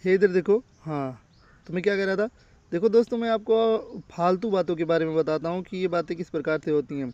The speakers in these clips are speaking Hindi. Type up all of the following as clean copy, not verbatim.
हे इधर देखो। हाँ, तो मैं क्या कह रहा था, देखो दोस्तों, मैं आपको फालतू बातों के बारे में बताता हूँ कि ये बातें किस प्रकार से होती हैं।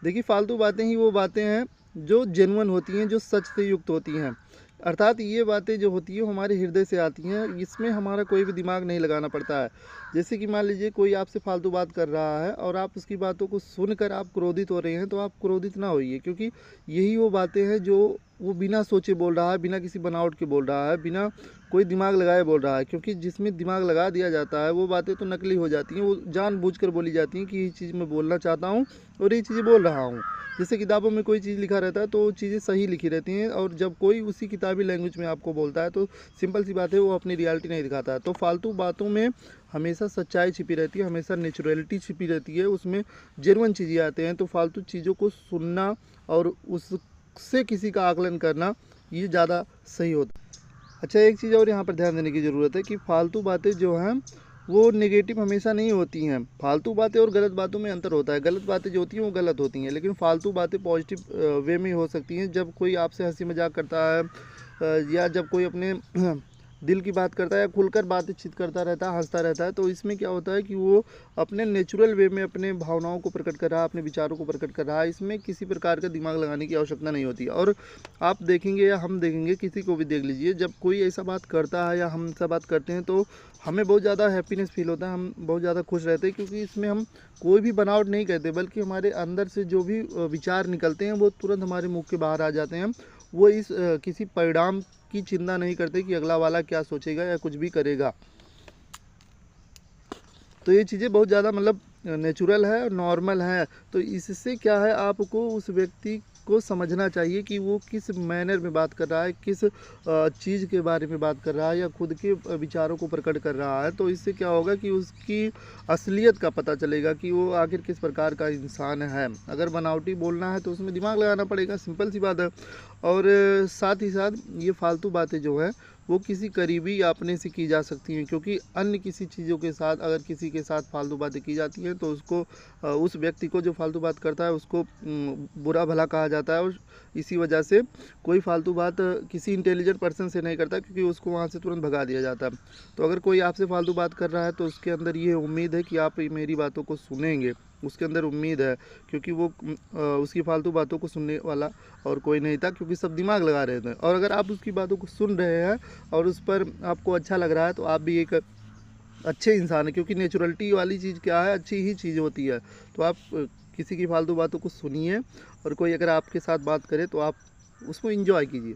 देखिए, फालतू बातें ही वो बातें हैं जो जेन्युइन होती हैं, जो सच से युक्त होती हैं। अर्थात ये बातें जो होती हैं वो हमारे हृदय से आती हैं, इसमें हमारा कोई भी दिमाग नहीं लगाना पड़ता है। जैसे कि मान लीजिए कोई आपसे फालतू बात कर रहा है और आप उसकी बातों को सुनकर आप क्रोधित हो रहे हैं, तो आप क्रोधित ना होइए, क्योंकि यही वो बातें हैं जो वो बिना सोचे बोल रहा है, बिना किसी बनावट के बोल रहा है, बिना कोई दिमाग लगाए बोल रहा है। क्योंकि जिसमें दिमाग लगा दिया जाता है वो बातें तो नकली हो जाती हैं, वो जानबूझकर बोली जाती हैं कि ये चीज़ मैं बोलना चाहता हूँ और ये चीज़ें बोल रहा हूँ। जैसे किताबों में कोई चीज़ लिखा रहता है तो वो चीज़ें सही लिखी रहती हैं, और जब कोई उसी किताबी लैंग्वेज में आपको बोलता है तो सिंपल सी बात है, वो अपनी रियलिटी नहीं दिखाता है। तो फालतू बातों में हमेशा सच्चाई छिपी रहती है, हमेशा नेचुरलिटी छिपी रहती है, उसमें जेन्युइन चीज़ें आते हैं। तो फालतू चीज़ों को सुनना और उससे किसी का आकलन करना, ये ज़्यादा सही होता है। अच्छा, एक चीज़ और यहाँ पर ध्यान देने की ज़रूरत है कि फालतू बातें जो हैं वो नेगेटिव हमेशा नहीं होती हैं। फालतू बातें और गलत बातों में अंतर होता है। गलत बातें जो होती हैं वो गलत होती हैं, लेकिन फालतू बातें पॉजिटिव वे में हो सकती हैं। जब कोई आपसे हंसी मजाक करता है या जब कोई अपने दिल की बात करता है या खुलकर बातचीत करता रहता है, हंसता रहता है, तो इसमें क्या होता है कि वो अपने नेचुरल वे में अपने भावनाओं को प्रकट कर रहा है, अपने विचारों को प्रकट कर रहा है। इसमें किसी प्रकार का दिमाग लगाने की आवश्यकता नहीं होती। और आप देखेंगे या हम देखेंगे, किसी को भी देख लीजिए, जब कोई ऐसा बात करता है या हम ऐसा बात करते हैं तो हमें बहुत ज़्यादा हैप्पीनेस फील होता है, हम बहुत ज़्यादा खुश रहते हैं, क्योंकि इसमें हम कोई भी बनावट नहीं करते, बल्कि हमारे अंदर से जो भी विचार निकलते हैं वो तुरंत हमारे मुंह के बाहर आ जाते हैं। वो इस किसी परिणाम की चिंता नहीं करते कि अगला वाला क्या सोचेगा या कुछ भी करेगा। तो ये चीज़ें बहुत ज़्यादा मतलब नेचुरल है, नॉर्मल है। तो इससे क्या है, आपको उस व्यक्ति को समझना चाहिए कि वो किस मैनर में बात कर रहा है, किस चीज़ के बारे में बात कर रहा है, या खुद के विचारों को प्रकट कर रहा है। तो इससे क्या होगा कि उसकी असलियत का पता चलेगा कि वो आखिर किस प्रकार का इंसान है। अगर बनावटी बोलना है तो उसमें दिमाग लगाना पड़ेगा, सिंपल सी बात है। और साथ ही साथ ये फालतू बातें जो है वो किसी करीबी या अपने से की जा सकती हैं, क्योंकि अन्य किसी चीज़ों के साथ अगर किसी के साथ फालतू बातें की जाती हैं तो उसको उस व्यक्ति को जो फालतू बात करता है उसको बुरा भला कहा जाता है। और इसी वजह से कोई फालतू बात किसी इंटेलिजेंट पर्सन से नहीं करता, क्योंकि उसको वहाँ से तुरंत भगा दिया जाता है। तो अगर कोई आपसे फालतू बात कर रहा है तो उसके अंदर ये उम्मीद है कि आप मेरी बातों को सुनेंगे, उसके अंदर उम्मीद है, क्योंकि वो उसकी फालतू बातों को सुनने वाला और कोई नहीं था, क्योंकि सब दिमाग लगा रहे थे। और अगर आप उसकी बातों को सुन रहे हैं और उस पर आपको अच्छा लग रहा है तो आप भी एक अच्छे इंसान हैं, क्योंकि नेचुरलिटी वाली चीज़ क्या है, अच्छी ही चीज़ होती है। तो आप किसी की फालतू बातों को सुनिए, और कोई अगर आपके साथ बात करे तो आप उसको एंजॉय कीजिए।